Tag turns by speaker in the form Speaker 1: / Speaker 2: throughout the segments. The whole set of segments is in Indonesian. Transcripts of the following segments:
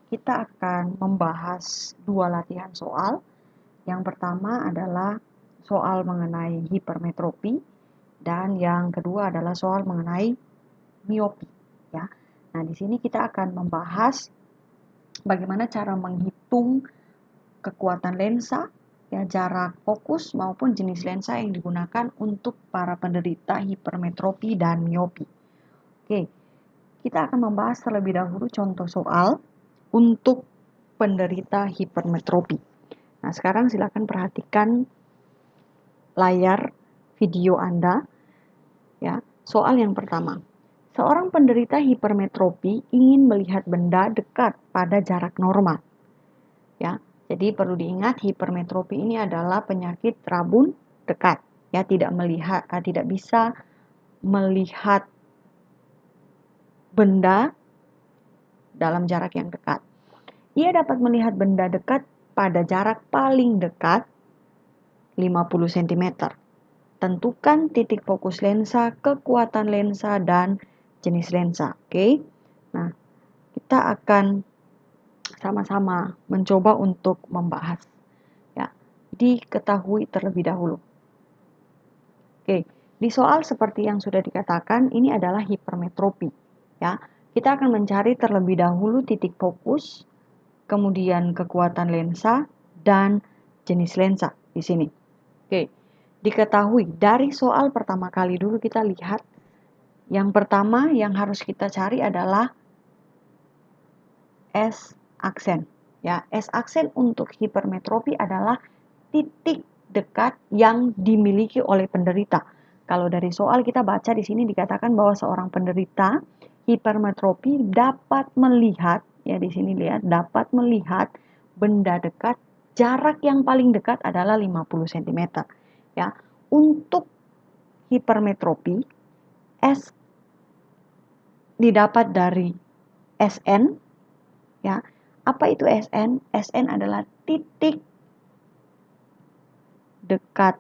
Speaker 1: kita akan membahas dua latihan soal. Yang pertama adalah soal mengenai hipermetropi dan yang kedua adalah soal mengenai miopi, ya. Nah, di sini kita akan membahas bagaimana cara menghitung kekuatan lensa, ya, jarak fokus maupun jenis lensa yang digunakan untuk para penderita hipermetropi dan miopi. Oke, kita akan membahas terlebih dahulu contoh soal untuk penderita hipermetropi. Nah, sekarang silakan perhatikan layar video Anda, ya. Soal yang pertama. Seorang penderita hipermetropi ingin melihat benda dekat pada jarak normal. Ya. Jadi perlu diingat hipermetropi ini adalah penyakit rabun dekat, ya, tidak bisa melihat benda dalam jarak yang dekat. Ia dapat melihat benda dekat pada jarak paling dekat 50 cm. Tentukan titik fokus lensa, kekuatan lensa, dan jenis lensa. Oke. Nah, kita akan sama-sama mencoba untuk membahas. Ya, diketahui terlebih dahulu. Oke, di soal seperti yang sudah dikatakan, ini adalah hipermetropi. Ya, kita akan mencari terlebih dahulu titik fokus, kemudian kekuatan lensa, dan jenis lensa di sini. Oke, diketahui dari soal pertama kali dulu kita lihat, yang pertama yang harus kita cari adalah S aksen. Ya, S aksen untuk hipermetropi adalah titik dekat yang dimiliki oleh penderita. Kalau dari soal kita baca di sini dikatakan bahwa seorang penderita hipermetropi dapat melihat, ya di sini lihat, dapat melihat benda dekat, jarak yang paling dekat adalah 50 cm. Ya, untuk hipermetropi S didapat dari SN, ya. Apa itu SN? SN adalah titik dekat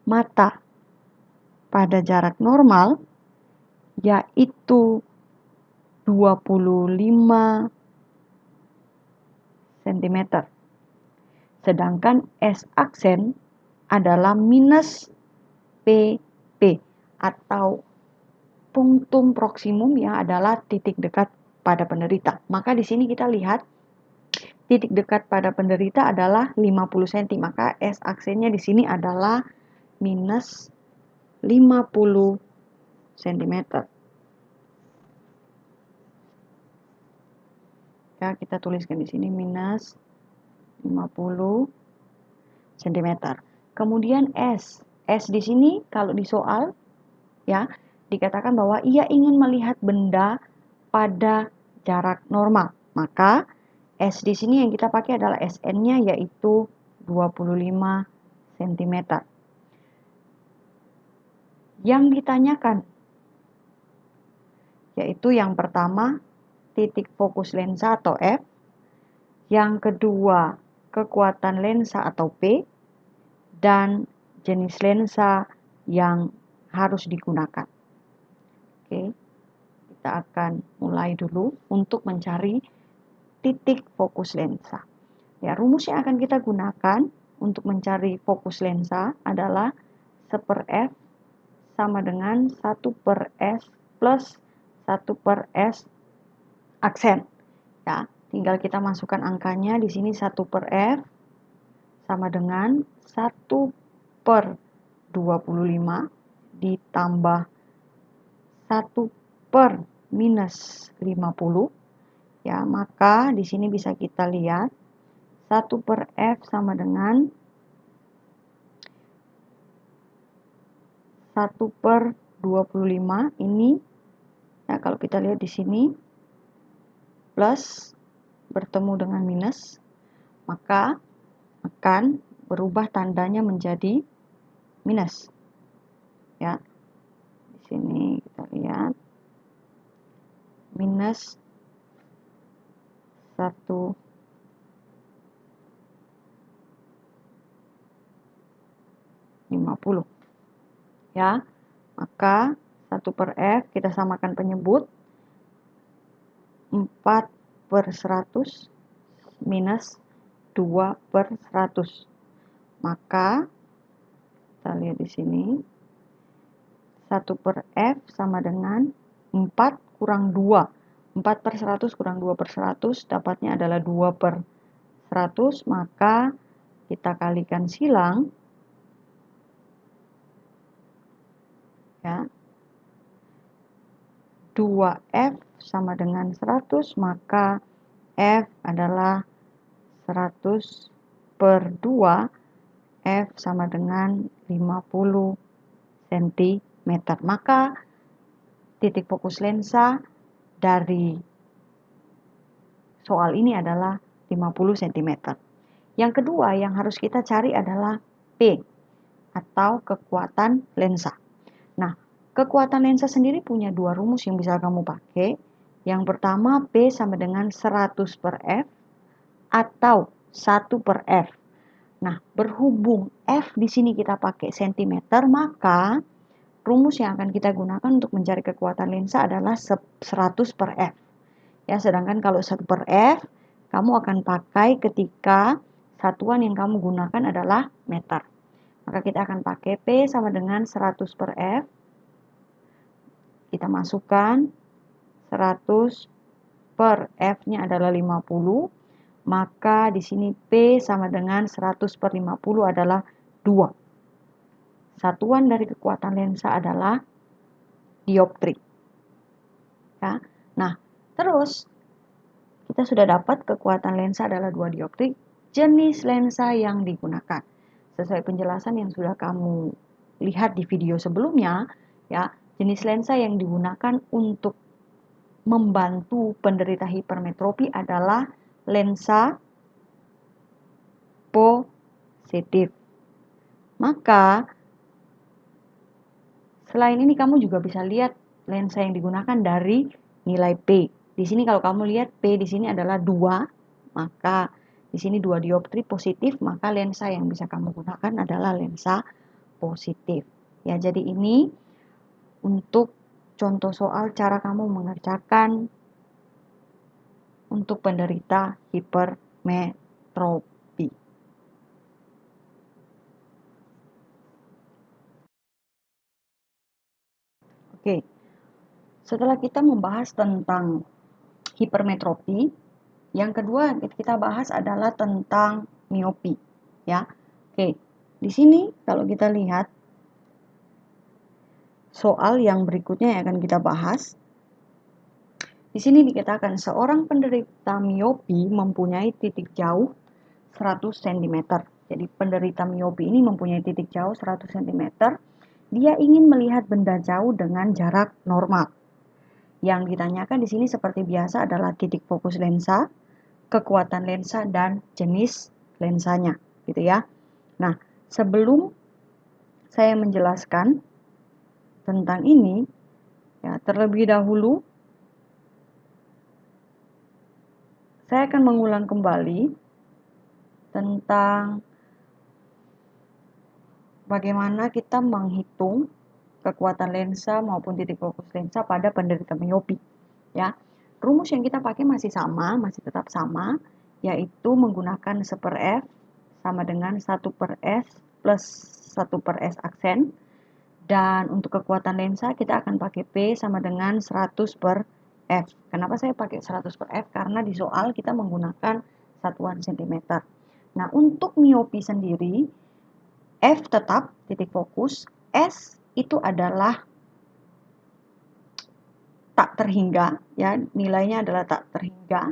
Speaker 1: mata pada jarak normal, yaitu 25 cm. Sedangkan S aksen adalah minus PP atau punktum proksimum yang adalah titik dekat pada penderita. Maka di sini kita lihat titik dekat pada penderita adalah 50 cm, maka S aksennya di sini adalah minus 50 cm. Ya, kita tuliskan di sini minus 50 cm. Kemudian S di sini kalau di soal, ya, dikatakan bahwa ia ingin melihat benda pada jarak normal. Maka S di sini yang kita pakai adalah SN-nya yaitu 25 cm. Yang ditanyakan yaitu yang pertama titik fokus lensa atau F, yang kedua kekuatan lensa atau P, dan jenis lensa yang harus digunakan. Oke, kita akan mulai dulu untuk mencari titik fokus lensa. Ya, rumus yang akan kita gunakan untuk mencari fokus lensa adalah 1/F sama dengan 1/S plus 1/S aksen. Ya, tinggal kita masukkan angkanya di sini 1/F sama dengan 1/25 ditambah 1/-50. Ya, maka di sini bisa kita lihat 1/F sama dengan 1/25 ini. Ya, kalau kita lihat di sini plus bertemu dengan minus, maka akan berubah tandanya menjadi minus. Ya, di sini kita lihat minus 1/50. Ya, maka 1/F kita samakan penyebut 4/100 minus 2/100. Maka kita lihat di sini 1/f sama dengan 4 kurang 2. 4/100 kurang 2/100 dapatnya adalah 2/100, maka kita kalikan silang ya. 2F sama dengan 100, maka F adalah 100/2, F sama dengan 50 cm. Maka titik fokus lensa dari soal ini adalah 50 cm. Yang kedua yang harus kita cari adalah P atau kekuatan lensa. Nah, kekuatan lensa sendiri punya dua rumus yang bisa kamu pakai. Yang pertama, P sama dengan 100/F atau 1/F. Nah, berhubung F di sini kita pakai cm, maka rumus yang akan kita gunakan untuk mencari kekuatan lensa adalah 100/F. Ya, sedangkan kalau 1/F, kamu akan pakai ketika satuan yang kamu gunakan adalah meter. Maka kita akan pakai P sama dengan 100/F. Kita masukkan 100/F-nya adalah 50. Maka di sini P sama dengan 100/50 adalah 2. Satuan dari kekuatan lensa adalah dioptri. Ya. Nah, terus kita sudah dapat kekuatan lensa adalah 2 dioptri. Jenis lensa yang digunakan sesuai penjelasan yang sudah kamu lihat di video sebelumnya, ya. Jenis lensa yang digunakan untuk membantu penderita hipermetropi adalah lensa positif. Maka selain ini kamu juga bisa lihat lensa yang digunakan dari nilai P. Di sini kalau kamu lihat P di sini adalah 2, maka di sini 2 dioptri positif, maka lensa yang bisa kamu gunakan adalah lensa positif. Ya, jadi ini untuk contoh soal cara kamu mengerjakan untuk penderita hipermetropi. Oke, setelah kita membahas tentang hipermetropi, yang kedua kita bahas adalah tentang miopi, ya. Oke, di sini kalau kita lihat soal yang berikutnya yang akan kita bahas, di sini dikatakan seorang penderita miopi mempunyai titik jauh 100 cm. Jadi penderita miopi ini mempunyai titik jauh 100 cm. Dia ingin melihat benda jauh dengan jarak normal. Yang ditanyakan di sini seperti biasa adalah titik fokus lensa, kekuatan lensa, dan jenis lensanya, gitu ya. Nah, sebelum saya menjelaskan tentang ini, ya, terlebih dahulu saya akan mengulang kembali tentang bagaimana kita menghitung kekuatan lensa maupun titik fokus lensa pada penderita miopi, ya. Rumus yang kita pakai masih sama, masih tetap sama, yaitu menggunakan 1/F sama dengan 1/S plus 1/S aksen. Dan untuk kekuatan lensa kita akan pakai P sama dengan 100/F. Kenapa saya pakai 100/F? Karena di soal kita menggunakan satuan cm. Nah, untuk miopi sendiri, F tetap titik fokus, S itu adalah tak terhingga, ya, nilainya adalah tak terhingga.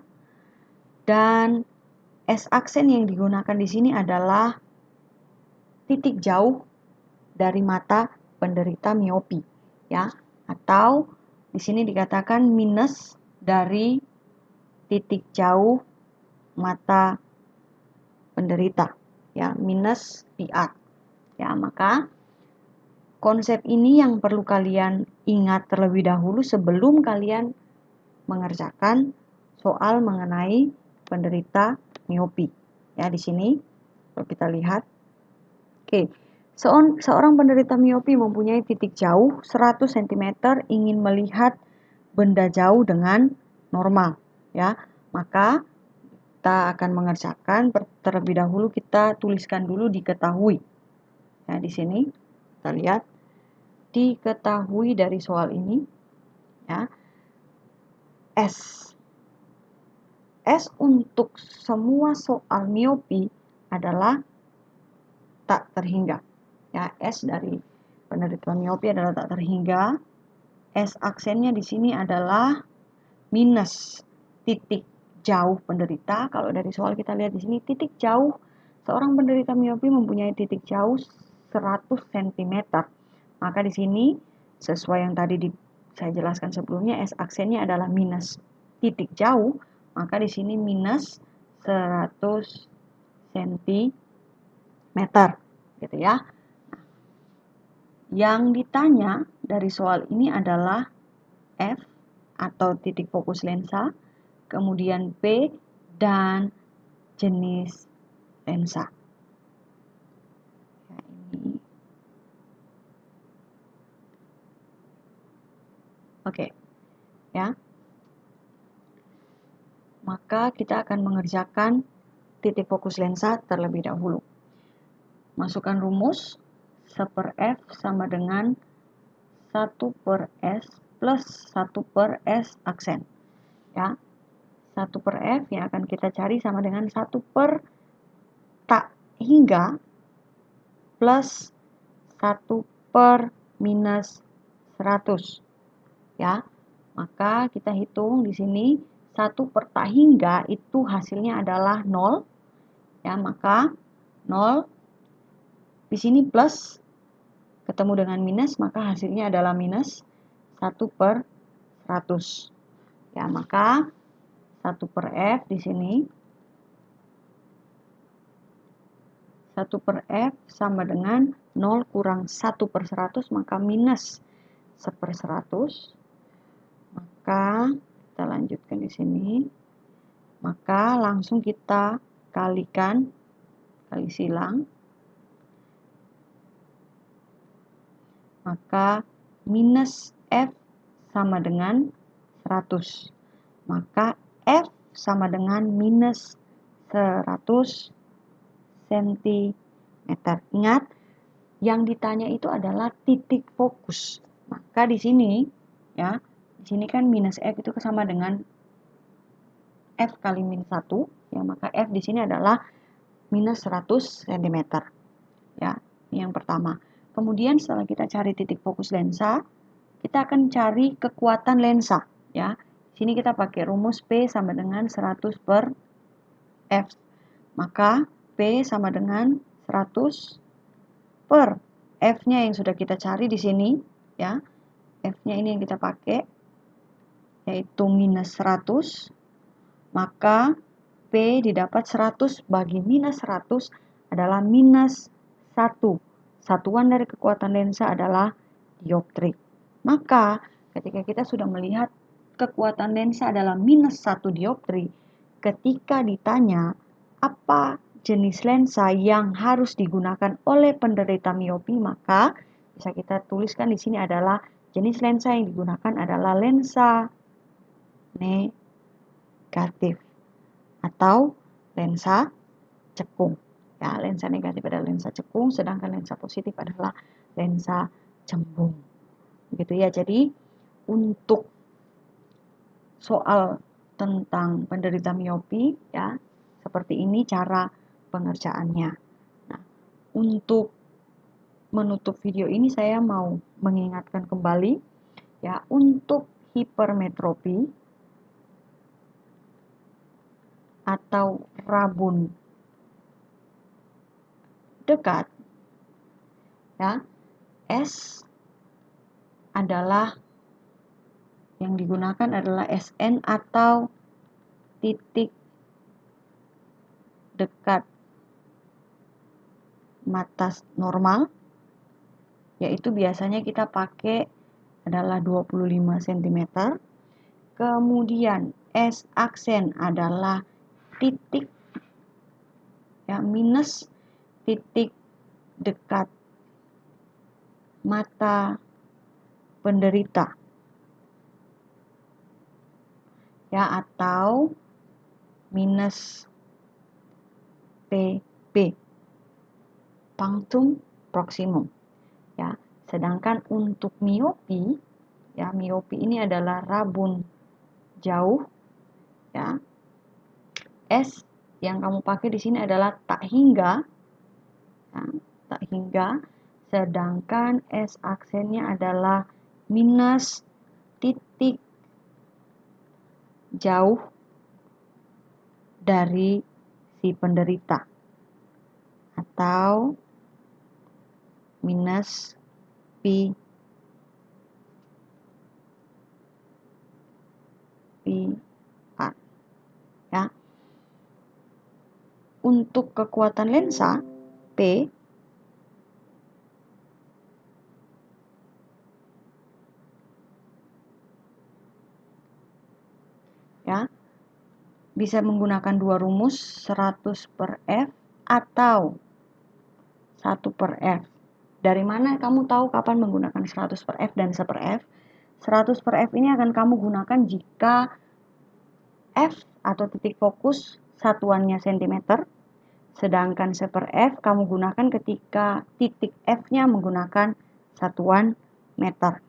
Speaker 1: Dan S aksen yang digunakan di sini adalah titik jauh dari mata penderita miopi, ya, atau di sini dikatakan minus dari titik jauh mata penderita, ya, minus PR. Ya, maka konsep ini yang perlu kalian ingat terlebih dahulu sebelum kalian mengerjakan soal mengenai penderita miopi. Ya, di sini kalau kita lihat. Oke. Seorang penderita miopi mempunyai titik jauh 100 cm ingin melihat benda jauh dengan normal. ya. Maka kita akan mengerjakan terlebih dahulu, kita tuliskan dulu diketahui. Ya, di sini kita lihat diketahui dari soal ini, ya. S untuk semua soal miopi adalah tak terhingga. Ya, S dari penderita miopi adalah tak terhingga. S aksennya di sini adalah minus titik jauh penderita. Kalau dari soal kita lihat di sini titik jauh, seorang penderita miopi mempunyai titik jauh 100 cm. Maka di sini sesuai yang tadi saya jelaskan sebelumnya, S aksennya adalah minus titik jauh, maka di sini minus 100 cm, gitu ya. Yang ditanya dari soal ini adalah F atau titik fokus lensa, kemudian P dan jenis lensa. Ya, ini. Oke. Ya. Maka kita akan mengerjakan titik fokus lensa terlebih dahulu. Masukkan rumus 1/F sama dengan 1/S plus 1/S aksen. Ya. 1/F yang akan kita cari sama dengan 1 per tak hingga plus 1 per minus 100. Ya. Maka kita hitung di sini 1 per tak hingga itu hasilnya adalah 0. Ya, maka 0 di sini plus ketemu dengan minus, maka hasilnya adalah minus 1 per 100. Ya, maka 1 per F di sini 1 per F sama dengan 0 kurang 1 per 100, maka minus 1 per 100. Maka kita lanjutkan di sini. Maka langsung kita kalikan, kali silang. Maka minus F sama dengan 100. Maka F sama dengan minus 100 cm. Ingat, yang ditanya itu adalah titik fokus. Maka di sini, ya, di sini kan minus F itu sama dengan F kali min 1. Ya, maka F di sini adalah minus 100 cm. Ya, ini yang pertama. Kemudian setelah kita cari titik fokus lensa, kita akan cari kekuatan lensa. Ya, sini kita pakai rumus P sama dengan 100 per F. Maka P sama dengan 100 per F-nya yang sudah kita cari di sini. Ya, F-nya ini yang kita pakai, yaitu minus 100. Maka P didapat 100 bagi minus 100 adalah minus 1. Satuan dari kekuatan lensa adalah dioptrik. Maka ketika kita sudah melihat kekuatan lensa adalah minus 1 dioptri, ketika ditanya apa jenis lensa yang harus digunakan oleh penderita miopi, maka bisa kita tuliskan di sini adalah jenis lensa yang digunakan adalah lensa negatif atau lensa cekung. Ya, lensa negatif adalah lensa cekung, sedangkan lensa positif adalah lensa cembung. Begitu ya. Jadi untuk soal tentang penderita miopi, ya, seperti ini cara pengerjaannya. Nah, untuk menutup video ini saya mau mengingatkan kembali, ya, untuk hipermetropi atau rabun dekat, ya, S adalah yang digunakan adalah SN atau titik dekat mata normal, yaitu biasanya kita pakai adalah 25 cm. Kemudian S aksen adalah titik, ya, minus titik dekat mata penderita. ya, atau minus PB, punctum proximum, ya. Sedangkan untuk miopi, ya, miopi ini adalah rabun jauh, ya. S yang kamu pakai di sini adalah tak hingga, ya, tak hingga. Sedangkan S aksennya adalah minus titik jauh dari si penderita, atau minus P R, ya. Untuk kekuatan lensa P, ya, bisa menggunakan dua rumus, 100 per F atau 1 per F. Dari mana kamu tahu kapan menggunakan 100 per F dan 1 per F? 100 per F ini akan kamu gunakan jika F atau titik fokus satuannya cm, sedangkan 1 per F kamu gunakan ketika titik F-nya menggunakan satuan meter.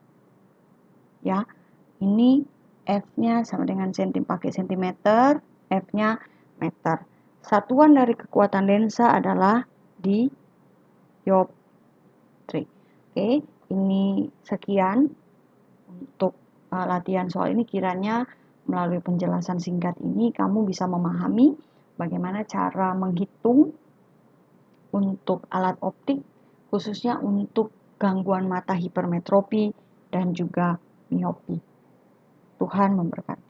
Speaker 1: Ya, ini F-nya sama dengan pakai cm, F-nya meter. Satuan dari kekuatan lensa adalah dioptri. Oke, ini sekian untuk latihan soal ini. Kiranya melalui penjelasan singkat ini kamu bisa memahami bagaimana cara menghitung untuk alat optik, khususnya untuk gangguan mata hipermetropi dan juga miopi. Tuhan memberkati.